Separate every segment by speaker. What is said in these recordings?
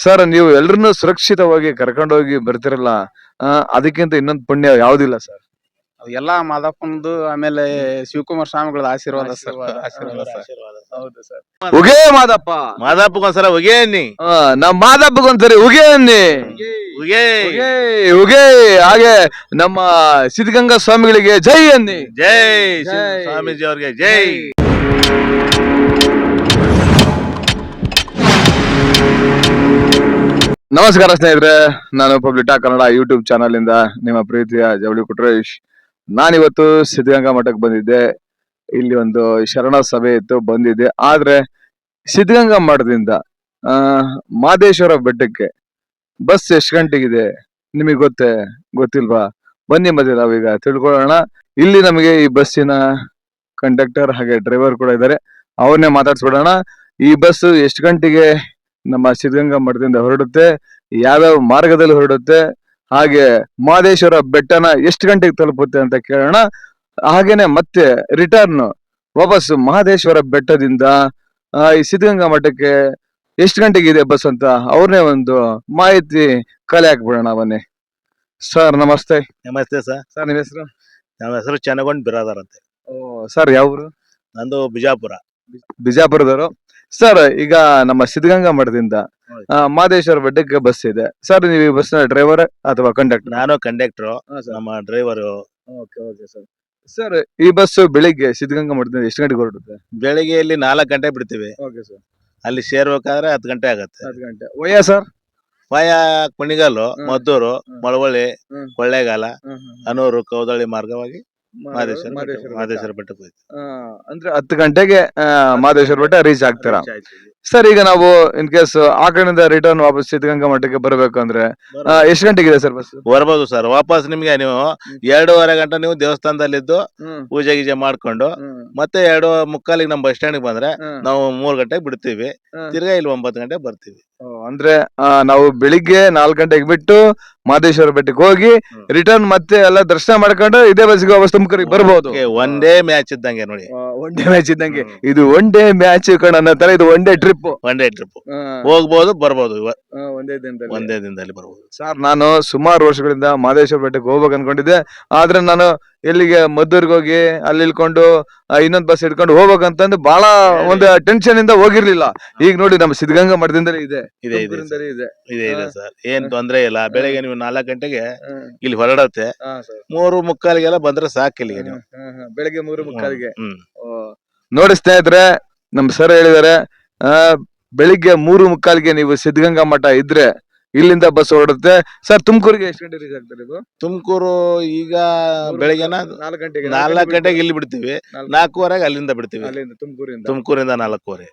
Speaker 1: Sir ನೀವು ಎಲ್ರನ್ನೂ ಸುರಕ್ಷಿತವಾಗಿ ಕರ್ಕೊಂಡೋಗಿ ಬರ್ತಿರಲ್ಲ, ಅದಕ್ಕಿಂತ ಇನ್ನೊಂದು ಪುಣ್ಯ ಯಾವ್ದಿಲ್ಲ ಸರ್.
Speaker 2: ಎಲ್ಲಾ ಮಾದಪ್ಪನದು ಆಮೇಲೆ ಶಿವಕುಮಾರ್ ಸ್ವಾಮಿಗಳ ಆಶೀರ್ವಾದ ಸರ್. ಆಶೀರ್ವಾದ ಸರ್.
Speaker 1: ಹೌದು ಸರ್. ಉಗೇ ಮಾದಪ್ಪ,
Speaker 3: ಮಾದಪ್ಪಗೊಂದ್ಸಲ ಉಗೇ ಅನ್ನಿ,
Speaker 1: ನಮ್ಮ ಮಾದಪ್ಪಗೊಂದ್ಸರಿ ಉಗೇ ಅನ್ನಿ.
Speaker 3: ಉಗೇ
Speaker 1: ಉಗೇ ಉಗೇ. ಹಾಗೆ ನಮ್ಮ ಸಿದ್ಧಗಂಗಾ ಸ್ವಾಮಿಗಳಿಗೆ ಜೈ ಅನ್ನಿ.
Speaker 3: ಜೈ
Speaker 1: ಜೈ.
Speaker 3: ಸ್ವಾಮೀಜಿ ಅವ್ರಿಗೆ ಜೈ.
Speaker 1: ನಮಸ್ಕಾರ ಸ್ನೇಹಿತರೆ, ನಾನು ಪಬ್ಲಿಟಾ ಕನ್ನಡ ಯೂಟ್ಯೂಬ್ ಚಾನಲ್ ಇಂದ ನಿಮ್ಮ ಪ್ರೀತಿಯ ಜವಳಿ ಕುಟ್ರೇಶ್. ನಾನಿವತ್ತು ಸಿದ್ಧಗಂಗಾ ಮಠಕ್ಕೆ ಬಂದಿದ್ದೆ. ಇಲ್ಲಿ ಒಂದು ಶರಣ ಸಭೆ ಇತ್ತು, ಬಂದಿದ್ದೆ. ಆದ್ರೆ ಸಿದ್ಧಗಂಗಾ ಮಠದಿಂದ ಮಾದೇಶ್ವರ ಬೆಟ್ಟಕ್ಕೆ ಬಸ್ ಎಷ್ಟು ಗಂಟೆಗಿದೆ ನಿಮಗೆ ಗೊತ್ತಿಲ್ವಾ? ಬನ್ನಿ ಮತ್ತೆ ನಾವೀಗ ತಿಳ್ಕೊಳ್ಳೋಣ. ಇಲ್ಲಿ ನಮಗೆ ಈ ಬಸ್ಸಿನ ಕಂಡಕ್ಟರ್ ಹಾಗೆ ಡ್ರೈವರ್ ಕೂಡ ಇದ್ದಾರೆ, ಅವ್ರನ್ನೇ ಮಾತಾಡ್ಸ್ಬಿಡೋಣ. ಈ ಬಸ್ ಎಷ್ಟು ಗಂಟೆಗೆ ನಮ್ಮ ಸಿದ್ಧಗಂಗಾ ಮಠದಿಂದ ಹೊರಡುತ್ತೆ, ಯಾವ್ಯಾವ ಮಾರ್ಗದಲ್ಲಿ ಹೊರಡುತ್ತೆ, ಹಾಗೆ ಮಹದೇಶ್ವರ ಬೆಟ್ಟನ ಎಷ್ಟು ಗಂಟೆಗೆ ತಲುಪುತ್ತೆ ಅಂತ ಕೇಳೋಣ. ಹಾಗೇನೆ ಮತ್ತೆ ರಿಟರ್ನ್ ವಾಪಸ್ ಮಹದೇಶ್ವರ ಬೆಟ್ಟದಿಂದ ಈ ಸಿದ್ಧಗಂಗಾ ಮಠಕ್ಕೆ ಎಷ್ಟು ಗಂಟೆಗೆ ಇದೆ ಬಸ್ ಅಂತ ಅವ್ರನ್ನೇ ಒಂದು ಮಾಹಿತಿ ಕಲೆ ಹಾಕ್ಬಿಡೋಣ. ಬನ್ನಿ ಸರ್. ನಮಸ್ತೆ.
Speaker 3: ನಮಸ್ತೆ ಸರ್.
Speaker 1: ಸರ್ ನಿಮ್ಮ ಹೆಸರು?
Speaker 3: ನಮ್ಮ ಹೆಸರು ಚನ್ನಗೊಂಡ್ ಬಿರಾದರ್ ಅಂತ.
Speaker 1: ಸರ್ ಯಾವ್ರು?
Speaker 3: ನಂದು ಬಿಜಾಪುರ.
Speaker 1: ಬಿಜಾಪುರದವರು. ಸರ್ ಈಗ ನಮ್ಮ ಸಿದ್ಧಗಂಗಾ ಮಠದಿಂದ ಮಹದೇಶ್ವರ ಬೆಟ್ಟಕ್ಕೆ ಬಸ್ ಇದೆ ಸರ್. ನೀವು ಈ ಬಸ್ ನ ಡ್ರೈವರ್ ಅಥವಾ ಕಂಡಕ್ಟರ್?
Speaker 3: ನಾನು ಕಂಡಕ್ಟರ್, ನಮ್ಮ ಡ್ರೈವರ್.
Speaker 1: ಸರ್ ಈ ಬಸ್ ಬೆಳಿಗ್ಗೆ ಸಿದ್ಧಗಂಗಾ ಮಠದಿಂದ ಎಷ್ಟು ಗಂಟೆಗೆ ಹೊರಡುತ್ತೆ?
Speaker 3: ಬೆಳಿಗ್ಗೆ ಇಲ್ಲಿ 4 ಗಂಟೆ ಬಿಡ್ತೀವಿ. ಅಲ್ಲಿ ಸೇರ್ಬೇಕಾದ್ರೆ 10 ಗಂಟೆ ಆಗತ್ತೆ.
Speaker 1: 10 ಗಂಟೆ. ವಯ ಸರ್?
Speaker 3: ವಯ ಕುಣಿಗಲ್ಲು, ಮದ್ದೂರು, ಮಳವಳ್ಳಿ, ಕೊಳ್ಳೇಗಾಲ, ಅನೂರು, ಕೌದಳ್ಳಿ ಮಾರ್ಗವಾಗಿ ಮಹದೇಶ್ವರ ಬೆಟ್ಟಕ್ಕೆ ಹೋಯ್ತು.
Speaker 1: ಅಂದ್ರೆ 10 ಗಂಟೆಗೆ ಮಹದೇಶ್ವರ ಬೆಟ್ಟ ರೀಚ್ ಆಗ್ತೀರಾ? ಸರ್ ಈಗ ನಾವು ಇನ್ ಕೇಸ್ ಆ ಕಡೆಯಿಂದ ರಿಟರ್ನ್ ವಾಪಸ್ ಸಿದ್ಧಗಂಗಾ ಮಠಕ್ಕೆ ಬರಬೇಕು ಅಂದ್ರೆ ಎಷ್ಟು ಗಂಟೆಗಿದೆ ಸರ್ ಬಸ್?
Speaker 3: ಬರ್ಬೋದು ಸರ್. ವಾಪಸ್ ನಿಮ್ಗೆ ನೀವು 2:30 ಗಂಟೆ ನೀವು ದೇವಸ್ಥಾನದಲ್ಲಿದ್ದು ಪೂಜೆ ಗೀಜೆ ಮಾಡ್ಕೊಂಡು ಮತ್ತೆ 2:45 ನಮ್ಮ ಬಸ್ ಸ್ಟ್ಯಾಂಡ್ ಬಂದ್ರೆ ನಾವು 3 ಗಂಟೆಗೆ ಬಿಡ್ತೀವಿ. ತಿರ್ಗಾ ಇಲ್ಲಿ 9 ಗಂಟೆಗೆ ಬರ್ತೀವಿ.
Speaker 1: ಅಂದ್ರೆ ನಾವು ಬೆಳಿಗ್ಗೆ 4 ಗಂಟೆಗೆ ಬಿಟ್ಟು ಮಹದೇಶ್ವರ ಬೆಟ್ಟಕ್ಕೆ ಹೋಗಿ ರಿಟರ್ನ್ ಮತ್ತೆ ಎಲ್ಲ ದರ್ಶನ ಮಾಡ್ಕೊಂಡು ಇದೇ ಬಸ್ಗೆ ವಾಪಸ್ ತುಮಕೂರಿಗೆ ಬರ್ಬೋದು.
Speaker 3: ಒನ್ ಡೇ ಮ್ಯಾಚ್ ಇದ್ದಂಗೆ ನೋಡಿ.
Speaker 1: ಒನ್ ಡೇ ಮ್ಯಾಚ್ ಇದ್ದಂಗೆ. ಇದು ಒನ್ ಡೇ ಮ್ಯಾಚ್ ಕಣ ತರ, ಇದು one day trip.
Speaker 3: One day trip ಹೋಗ್ಬೋದು, ಬರ್ಬೋದು. ಒಂದೇ ದಿನದಲ್ಲಿ ಬರ್ಬೋದು.
Speaker 1: ಸರ್ ನಾನು ಸುಮಾರು ವರ್ಷಗಳಿಂದ ಮಹದೇಶ್ವರ ಬೆಟ್ಟಕ್ಕೆ ಹೋಗ್ಬೇಕು ಅನ್ಕೊಂಡಿದ್ದೆ. ಆದ್ರೆ ನಾನು ಎಲ್ಲಿಗೆ ಮದ್ದೂರ್ಗೆ ಹೋಗಿ ಅಲ್ಲಿ ಇಳ್ಕೊಂಡು ಇನ್ನೊಂದ್ ಬಸ್ ಹಿಡ್ಕೊಂಡು ಹೋಗ್ಬೇಕಂತಂದು ಬಹಳ ಒಂದು ಟೆನ್ಷನ್ ಇಂದ ಹೋಗಿರ್ಲಿಲ್ಲ. ಈಗ ನೋಡಿ ನಮ್ಮ ಸಿದ್ಧಗಂಗಾ ಮಠದಿಂದಲೇ ಇದೆ.
Speaker 3: ಇದೆ ಸರ್. ಏನ್ ತೊಂದ್ರೆ ಇಲ್ಲ. ಬೆಳಿಗ್ಗೆ ನೀವು 4 ಗಂಟೆಗೆ ಇಲ್ಲಿ ಹೊರಡತ್ತೆ. 3:45 ಬಂದ್ರೆ ಸಾಕು ಇಲ್ಲಿಗೆ ನೀವು.
Speaker 1: ಬೆಳಿಗ್ಗೆ 3:45. ನೋಡಿ ಸ್ನೇಹಿತರೆ, ನಮ್ ಸರ್ ಹೇಳಿದಾರೆ ಬೆಳಿಗ್ಗೆ 3:45 ನೀವು ಸಿದ್ಧಗಂಗಾ ಮಠ ಇದ್ರೆ ಇಲ್ಲಿಂದ ಬಸ್ ಹೊರಡುತ್ತೆ. ಸರ್ ತುಮಕೂರಿಗೆ ಎಷ್ಟು ಗಂಟೆ ರೀಚ್ ಆಗ್ತಾರೆ?
Speaker 3: ತುಮಕೂರು ಈಗ ಬೆಳಿಗ್ಗೆ 4 ಗಂಟೆಗೆ ಇಲ್ಲಿ ಬಿಡ್ತೀವಿ, 4:15 ಅಲ್ಲಿಂದ ಬಿಡ್ತೀವಿ. ತುಮಕೂರಿಂದ 4:15.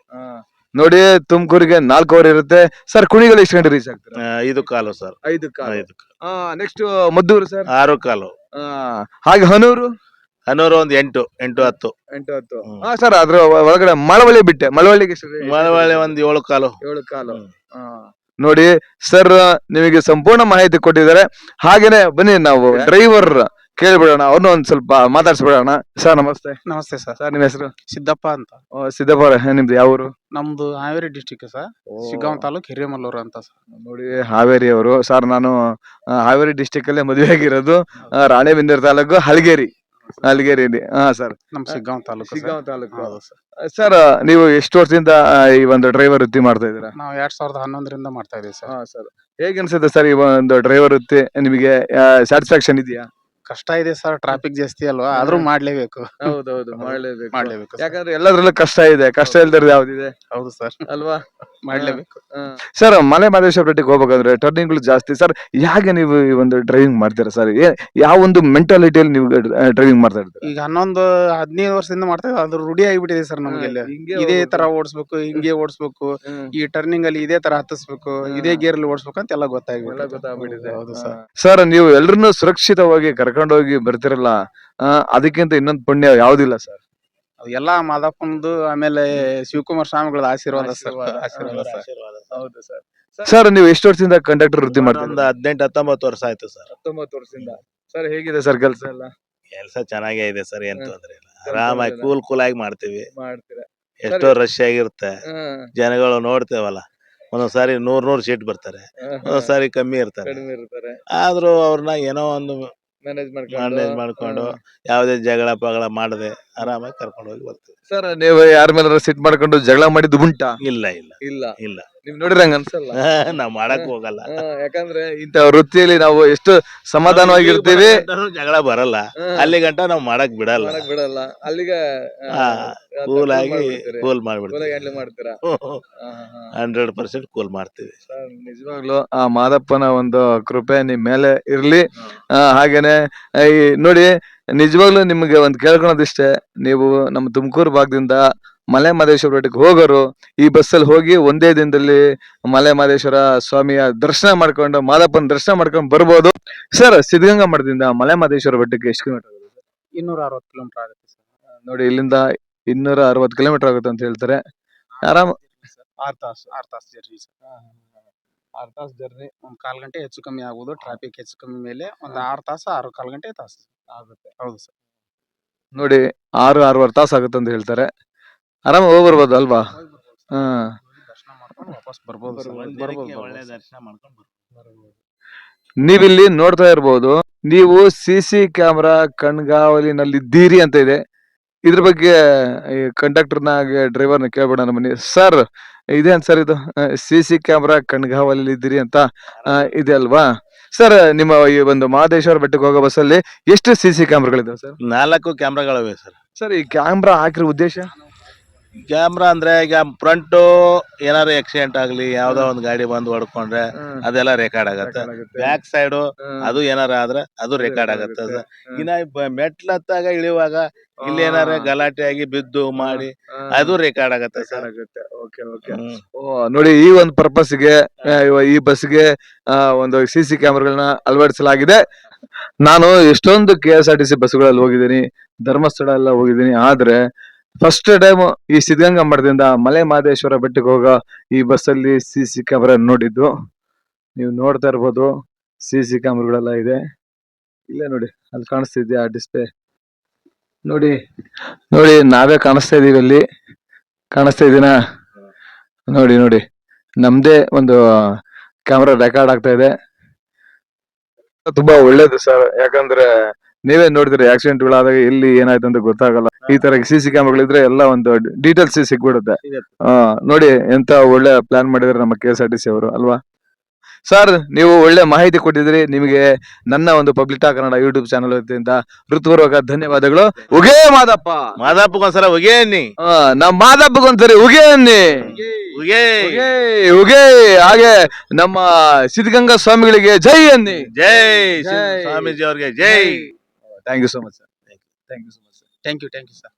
Speaker 1: ನೋಡಿ ತುಮಕೂರಿಗೆ 4:15 ಇರುತ್ತೆ. ಸರ್ ಕುಣಿಗಲ್ ಎಷ್ಟು ಗಂಟೆ ರೀಚ್ ಆಗ್ತಾರೆ?
Speaker 3: 5:15 ಸರ್.
Speaker 1: 5:15. Next Maddur sir?
Speaker 3: 6:15.
Speaker 1: ಹಾಗೆ ಹನೂರು?
Speaker 3: ಹನೂರು ಒಂದು 8:10.
Speaker 1: ಸರ್ ಅದ್ರ ಒಳಗಡೆ ಮಳವಳ್ಳಿ ಬಿಟ್ಟೆ, ಮಳವಳ್ಳಿಗೆ
Speaker 3: ಮಳವಳ್ಳಿ ಒಂದು 7:15.
Speaker 1: 7:15. ನೋಡಿ ಸರ್ ನಿಮಗೆ ಸಂಪೂರ್ಣ ಮಾಹಿತಿ ಕೊಟ್ಟಿದ್ದಾರೆ. ಹಾಗೇನೆ ಬನ್ನಿ ನಾವು ಡ್ರೈವರ್ ಕೇಳ್ಬಿಡೋಣ, ಅವ್ರನ್ನ ಒಂದ್ ಸ್ವಲ್ಪ ಮಾತಾಡ್ಸ್ಬಿಡೋಣ. ಸರ್ ನಮಸ್ತೆ.
Speaker 2: ನಮಸ್ತೆ ಸರ್.
Speaker 1: ಸರ್ ನಿಮ್ಮ ಹೆಸರು?
Speaker 2: ಸಿದ್ದಪ್ಪ ಅಂತ.
Speaker 1: ಸಿದ್ದಪ್ಪ ಅವರೇ, ನಿಮ್ದು ಯಾವ ಊರು?
Speaker 2: ನಮ್ದು ಹಾವೇರಿ ಡಿಸ್ಟಿಕ್ ಸರ್, ಶಿಗ್ಗಾಂವ್ ತಾಲೂಕ್ ಹಿರೇಮಲ್ಲೂರು ಅಂತ ಸರ್.
Speaker 1: ನೋಡಿ ಹಾವೇರಿ ಅವರು. ಸರ್ ನಾನು ಹಾವೇರಿ ಡಿಸ್ಟಿಕ್ ಅಲ್ಲೇ ಮದುವೆ ಆಗಿರೋದು, ರಾಣೆಬೆನ್ನೂರು ತಾಲೂಕು ಹಲಗೇರಿ. ಸರ್
Speaker 2: ನಮ್ ಶಿಗ್ಗಾಂವ್ ತಾಲೂಕು.
Speaker 1: ಸರ್ ನೀವು ಎಷ್ಟು ವರ್ಷದಿಂದ ಈ ಒಂದು ಡ್ರೈವರ್ ವೃತ್ತಿ ಮಾಡ್ತಾ ಇದ್ದೀರಾ?
Speaker 2: ನಾವು 2011ರಿಂದ ಮಾಡ್ತಾ ಇದೀವಿ ಸರ್.
Speaker 1: ಸರ್ ಹೇಗೆ ಅನ್ಸುತ್ತೆ ಸರ್ ಈ ಒಂದು ಡ್ರೈವರ್ ವೃತ್ತಿ? ನಿಮಗೆ ಸ್ಯಾಟಿಸ್ಫ್ಯಾಕ್ಷನ್ ಇದೆಯಾ?
Speaker 2: ಕಷ್ಟ ಇದೆ ಸರ್, ಟ್ರಾಫಿಕ್ ಜಾಸ್ತಿ ಅಲ್ವಾ, ಆದ್ರೂ ಮಾಡ್ಲೇಬೇಕು.
Speaker 1: ಹೌದೌದು, ಮಾಡ್ಲೇಬೇಕು.
Speaker 2: ಸರ್.
Speaker 1: ಯಾಕಂದ್ರೆ ಎಲ್ಲದ್ರಲ್ಲೂ ಕಷ್ಟ ಇದೆ, ಕಷ್ಟ ಇಲ್ದಿರೋದು ಯಾವ್ದಿದೆ?
Speaker 2: ಹೌದು ಸರ್,
Speaker 1: ಅಲ್ವಾ?
Speaker 2: ಮಾಡ್ಲೇಬೇಕು.
Speaker 1: ಸರ್ ಮಲೆ ಮಹದೇಶ್ವರ ಬೆಟ್ಟಕ್ಕೆ ಹೋಗ್ಬೇಕಂದ್ರೆ ಟರ್ನಿಂಗ್ ಗಳು ಜಾಸ್ತಿ. ಸರ್ ಹೇಗೆ ನೀವು ಈ ಒಂದು ಡ್ರೈವಿಂಗ್ ಮಾಡ್ತೀರಾ ಸರ್? ಯಾವ ಒಂದು ಮೆಂಟಾಲಿಟಿಯಲ್ಲಿ ನೀವು ಡ್ರೈವಿಂಗ್ ಮಾಡ್ತಾ ಇರ್ತೀರಾ?
Speaker 2: ಈಗ 11-15 ವರ್ಷದಿಂದ ಮಾಡ್ತಾ ಇದ್ದೀವಿ, ಅದ್ರ ರೂಢಿ ಆಗಿಬಿಟ್ಟಿದೆ ಸರ್ ನಮ್ಗೆ. ಇದೇ ತರ ಓಡಿಸ್ಬೇಕು, ಹಿಂಗೆ ಓಡಿಸ್ಬೇಕು, ಈ ಟರ್ನಿಂಗ್ ಅಲ್ಲಿ ಇದೇ ತರ ಹತ್ತಿಸ್ಬೇಕು, ಇದೇ ಗೇರ್ ಅಲ್ಲಿ ಓಡಿಸ್ಬೇಕು ಅಂತ ಎಲ್ಲ ಗೊತ್ತಾಗ್ಬಿಟ್ಟಿದೆ. ಹೌದು ಸರ್.
Speaker 1: ಸರ್ ನೀವು ಎಲ್ರನ್ನೂ ಸುರಕ್ಷಿತವಾಗಿ ಕರ್ಕೊಂಡೋಗಿ ಬರ್ತಿರಲ್ಲ, ಅದಕ್ಕಿಂತ ಇನ್ನೊಂದು ಪುಣ್ಯ ಯಾವ್ದಿಲ್ಲ ಸರ್.
Speaker 2: ಎಲ್ಲಾ ಮಾದಪ್ಪನದು ಆಮೇಲೆ ಶಿವಕುಮಾರ್ ಸ್ವಾಮಿಗಳ ಆಶೀರ್ವಾದ ಸರ್.
Speaker 1: ಹೌದು ಸರ್. ಸರ್ ನೀವು ಎಷ್ಟು ವರ್ಷದಿಂದ ಕಂಡಕ್ಟರ್ ವೃತ್ತಿ ಮಾಡ್ತೀರಾ?
Speaker 3: ಒಂದು 18-19 ವರ್ಷ ಆಯ್ತು ಸರ್.
Speaker 1: 19 ವರ್ಷದಿಂದ. ಸರ್ ಹೇಗಿದೆ ಸರ್ ಕೆಲಸ ಎಲ್ಲ?
Speaker 3: ಕೆಲಸ ಚೆನ್ನಾಗೇ ಇದೆ ಸರ್, ಏನ್ ತೊಂದ್ರೆ ಇಲ್ಲ. ಆರಾಮಾಗಿ ಕೂಲ್ ಆಗಿ ಮಾಡ್ತೀವಿ.
Speaker 1: ಮಾಡ್ತೀರಾ?
Speaker 3: ಎಷ್ಟೋ ರಶ್ ಆಗಿರುತ್ತೆ, ಜನಗಳು ನೋಡ್ತೇವಲ್ಲ. ಒಂದೊಂದ್ಸಾರಿ 100 ಸೀಟ್ ಬರ್ತಾರೆ, ಒಂದೊಂದ್ಸಾರಿ ಕಮ್ಮಿ ಇರ್ತಾರೆ. ಆದ್ರೂ ಅವ್ರನ್ನ ಏನೋ ಒಂದು ಮ್ಯಾನೇಜ್ ಮಾಡ್ಕೊಂಡು ಯಾವ್ದೇ ಜಗಳ ಪಗಳ ಮಾಡದೆ ಆರಾಮಾಗಿ ಕರ್ಕೊಂಡು ಹೋಗಿ ಬರ್ತೀವಿ.
Speaker 1: ಸರ್ ನೀವು ಯಾರ ಮೇಲೆ ಸಿಟ್ ಮಾಡ್ಕೊಂಡು ಜಗಳ ಮಾಡಿದ್ದು ಉಂಟಾ?
Speaker 3: ಇಲ್ಲ ಇಲ್ಲ
Speaker 1: ಇಲ್ಲ.
Speaker 3: ಇಲ್ಲ.
Speaker 1: ನೀವ್ ನೋಡಿದ್ರೆ ಹಂಗ ಅನ್ಸಲ್ಲ.
Speaker 3: ನಾವ್ ಮಾಡಕ್ ಹೋಗಲ್ಲ.
Speaker 1: ಯಾಕಂದ್ರೆ ಇಂತ ವೃತ್ತಿಯಲ್ಲಿ ನಾವು ಎಷ್ಟು ಸಮಾಧಾನವಾಗಿರ್ತೀವಿ,
Speaker 3: ಜಗಳ ಬರಲ್ಲ, ಅಲ್ಲಿ ಗಂಟ ನಾವ್ ಮಾಡಕ್ ಬಿಡಲ್ಲ.
Speaker 1: ಬಿಡಲ್ಲ. ಅಲ್ಲಿಗೆ
Speaker 3: ಕೂಲ್ ಆಗಿ ಕೂಲ್ ಮಾಡ್ಬಿಡ್ತೀವಿ.
Speaker 1: ಹ್ಯಾಂಡಲ್ ಮಾಡ್ತೀರಾ?
Speaker 3: 100% ಕೂಲ್ ಮಾಡ್ತೀವಿ.
Speaker 1: ನಿಜವಾಗ್ಲು ಆ ಮಾದಪ್ಪನ ಒಂದು ಕೃಪೆ ನಿಮ್ ಮೇಲೆ ಇರ್ಲಿ. ಹಾಗೇನೆ ಈ ನೋಡಿ, ನಿಜವಾಗ್ಲೂ ನಿಮ್ಗೆ ಒಂದ್ ಕೇಳ್ಕೊಳೋದಿಷ್ಟೇ, ನೀವು ನಮ್ಮ ತುಮಕೂರು ಭಾಗದಿಂದ ಮಲೆ ಮಹದೇಶ್ವರ ಬೆಟ್ಟಕ್ಕೆ ಹೋಗೋರು ಈ ಬಸ್ಸಲ್ಲಿ ಹೋಗಿ ಒಂದೇ ದಿನದಲ್ಲಿ ಮಲೆ ಮಹದೇಶ್ವರ ಸ್ವಾಮಿಯ ದರ್ಶನ ಮಾಡ್ಕೊಂಡು ಮಾದಪ್ಪನ ದರ್ಶನ ಮಾಡ್ಕೊಂಡು ಬರ್ಬೋದು. ಸರ್, ಸಿದ್ಧಗಂಗಾ ಮಠದಿಂದ ಮಲೆ ಮಹದೇಶ್ವರ ಬೆಟ್ಟಕ್ಕೆ ಎಷ್ಟು ಕಿಲೋಮೀಟರ್ ಆಗುತ್ತೆ?
Speaker 2: 260 ಕಿಲೋಮೀಟರ್ ಆಗುತ್ತೆ ಸರ್.
Speaker 1: ನೋಡಿ, ಇಲ್ಲಿಂದ 260 ಕಿಲೋಮೀಟರ್ ಆಗುತ್ತೆ ಅಂತ ಹೇಳ್ತಾರೆ. ಆರಾಮ್
Speaker 2: 6 ತಾಸು ಜರ್ನಿ ಸರ್. 6 ತಾಸು ಜರ್ನಿ, ಒಂದ್ 1/4 ಗಂಟೆ ಹೆಚ್ಚು ಕಮ್ಮಿ ಆಗುವುದು. ಟ್ರಾಫಿಕ್ ಹೆಚ್ಚು ಕಮ್ಮಿ ಮೇಲೆ ಒಂದ್ 6 ತಾಸು 6 1/4 ತಾಸು ಆಗುತ್ತೆ. ಹೌದು ಸರ್.
Speaker 1: ನೋಡಿ, 6-6.5 ತಾಸು ಆಗುತ್ತೆ ಅಂತ ಹೇಳ್ತಾರೆ. ಆರಾಮ ಹೋಗಿ ಬರ್ಬೋದು ಅಲ್ವಾ?
Speaker 2: ದರ್ಶನ ಮಾಡ್ಕೊಂಡು ವಾಪಸ್ ಬರ್ಬೋದು ಸರ್.
Speaker 3: ಒಳ್ಳೆ ದರ್ಶನ ಮಾಡ್ಕೊಂಡು ಬರ್ಬೋದು.
Speaker 1: ನೀವಿಲ್ಲಿ ನೋಡ್ತಾ ಇರ್ಬೋದು, ನೀವು CC ಕ್ಯಾಮ್ರಾ ಕಣ್ಗಾವಲಿನಲ್ಲಿದ್ದೀರಿ ಅಂತ ಇದೆ. ಇದ್ರ ಬಗ್ಗೆ ಈ ಕಂಡಕ್ಟರ್ನ ಡ್ರೈವರ್ನ ಕೇಳ್ಬೇಡ ಬನ್ನಿ. ಸರ್, ಇದೇನ್ ಸರ್ ಇದು CC ಕ್ಯಾಮ್ರಾ ಕಣ್ಗಾವಲಿ ಇದ್ದೀರಿ ಅಂತ ಇದೆ ಅಲ್ವಾ? ಸರ್, ನಿಮ್ಮ ಈ ಒಂದು ಮಹದೇಶ್ವರ ಬೆಟ್ಟಕ್ಕೆ ಹೋಗೋ ಬಸ್ಸಲ್ಲಿ ಎಷ್ಟು CC ಕ್ಯಾಮ್ರಾಗಳಿದಾವೆ ಸರ್?
Speaker 3: 4 ಕ್ಯಾಮ್ರಾಗಳಿವೆ ಸರ್.
Speaker 1: ಸರ್, ಈ ಕ್ಯಾಮ್ರಾ ಹಾಕಿರೋ ಉದ್ದೇಶ?
Speaker 3: ಕ್ಯಾಮ್ರಾ ಅಂದ್ರೆ ಈಗ ಫ್ರಂಟ್ ಏನಾದ್ರು ಆಕ್ಸಿಡೆಂಟ್ ಆಗ್ಲಿ, ಯಾವ್ದೋ ಒಂದ್ ಗಾಡಿ ಬಂದು ಹೊಡ್ಕೊಂಡ್ರೆ ಅದೆಲ್ಲ ರೆಕಾರ್ಡ್ ಆಗತ್ತೆ. ಬ್ಯಾಕ್ ಸೈಡ್ ಅದು ಏನಾರ ಆದ್ರೆ ಅದು ರೆಕಾರ್ಡ್ ಆಗತ್ತೆ. ಇನ್ನ ಮೆಟ್ಲತ್ತಾಗ ಇಳಿಯುವಾಗ ಇಲ್ಲಿ ಏನಾರ ಗಲಾಟೆ ಆಗಿ ಬಿದ್ದು ಮಾಡಿ ಅದು ರೆಕಾರ್ಡ್ ಆಗತ್ತೆ ಸರ್.
Speaker 1: ನೋಡಿ, ಈ ಒಂದು ಪರ್ಪಸ್ಗೆ ಈ ಬಸ್ಗೆ ಒಂದು CC ಕ್ಯಾಮ್ರಾಗಳನ್ನ ಅಳವಡಿಸಲಾಗಿದೆ. ನಾನು ಎಷ್ಟೊಂದು KSRTC ಬಸ್ಗಳಲ್ಲಿ ಹೋಗಿದ್ದೀನಿ, ಧರ್ಮಸ್ಥಳ ಎಲ್ಲ ಹೋಗಿದ್ದೀನಿ. ಆದ್ರೆ ಫಸ್ಟ್ ಟೈಮ್ ಈ ಸಿದ್ಧಗಂಗಾ ಮಠದಿಂದ ಮಲೆ ಮಹದೇಶ್ವರ ಬೆಟ್ಟಕ್ಕೆ ಹೋಗೋ ಈ ಬಸ್ಸಲ್ಲಿ CC ಕ್ಯಾಮ್ರಾ ನೋಡಿದ್ದು. ನೀವು ನೋಡ್ತಾ ಇರ್ಬೋದು, CC ಕ್ಯಾಮ್ರಾಗಳೆಲ್ಲ ಇದೆ. ಇಲ್ಲೇ ನೋಡಿ, ಅಲ್ಲಿ ಕಾಣಿಸ್ತಿದ್ಯಾ ಡಿಸ್ಪ್ಲೇ? ನೋಡಿ, ನಾವೇ ಕಾಣಿಸ್ತಾ ಇದೀವಿ ಅಲ್ಲಿ. ಕಾಣಿಸ್ತಾ ಇದೀನಾ? ನೋಡಿ, ನಮ್ದೇ ಒಂದು ಕ್ಯಾಮ್ರಾ ರೆಕಾರ್ಡ್ ಆಗ್ತಾ ಇದೆ. ತುಂಬಾ ಒಳ್ಳೇದು ಸರ್, ಯಾಕಂದ್ರೆ ನೀವೇ ನೋಡಿದ್ರಿ ಆಕ್ಸಿಡೆಂಟ್ಗಳಾದಾಗ ಎಲ್ಲಿ ಏನಾಯ್ತು ಅಂತ ಗೊತ್ತಾಗಲ್ಲ. ಈ ತರ CC ಕ್ಯಾಮ್ರಾಗಳಿದ್ರೆ ಎಲ್ಲ ಒಂದು ಡೀಟೇಲ್ಸ್ ಸಿಗ್ಬಿಡುತ್ತೆ. ನೋಡಿ, ಎಂತ ಒಳ್ಳೆ ಪ್ಲಾನ್ ಮಾಡಿದ್ರೆ ನಮ್ಮ KSRTC ಅವರು ಅಲ್ವಾ? ಸರ್, ನೀವು ಒಳ್ಳೆ ಮಾಹಿತಿ ಕೊಟ್ಟಿದ್ರಿ. ನಿಮಗೆ ನನ್ನ ಒಂದು public talk Kannada YouTube channel ವತಿಯಿಂದ ಹೃತ್ಪೂರ್ವಕ ಧನ್ಯವಾದಗಳು. ಉಗೇ ಮಾದಪ್ಪ,
Speaker 3: ಮಾದಪ್ಪಗೊಂದ್ಸಲ ಉಗೇ ಅನ್ನಿ.
Speaker 1: ನಮ್ಮ ಮಾದಪ್ಪಗೊಂದ್ಸರಿ ಉಗೇ ಅನ್ನಿ.
Speaker 3: ಉಗೇ
Speaker 1: ಉಗೇ. ಹಾಗೆ ನಮ್ಮ ಸಿದ್ಧಗಂಗಾ ಸ್ವಾಮಿಗಳಿಗೆ ಜೈ ಅನ್ನಿ.
Speaker 3: ಜೈ ಸ್ವಾಮೀಜಿ ಅವ್ರಿಗೆ ಜೈ.
Speaker 1: Thank you so much sir. Thank you so much sir.
Speaker 2: Thank you sir.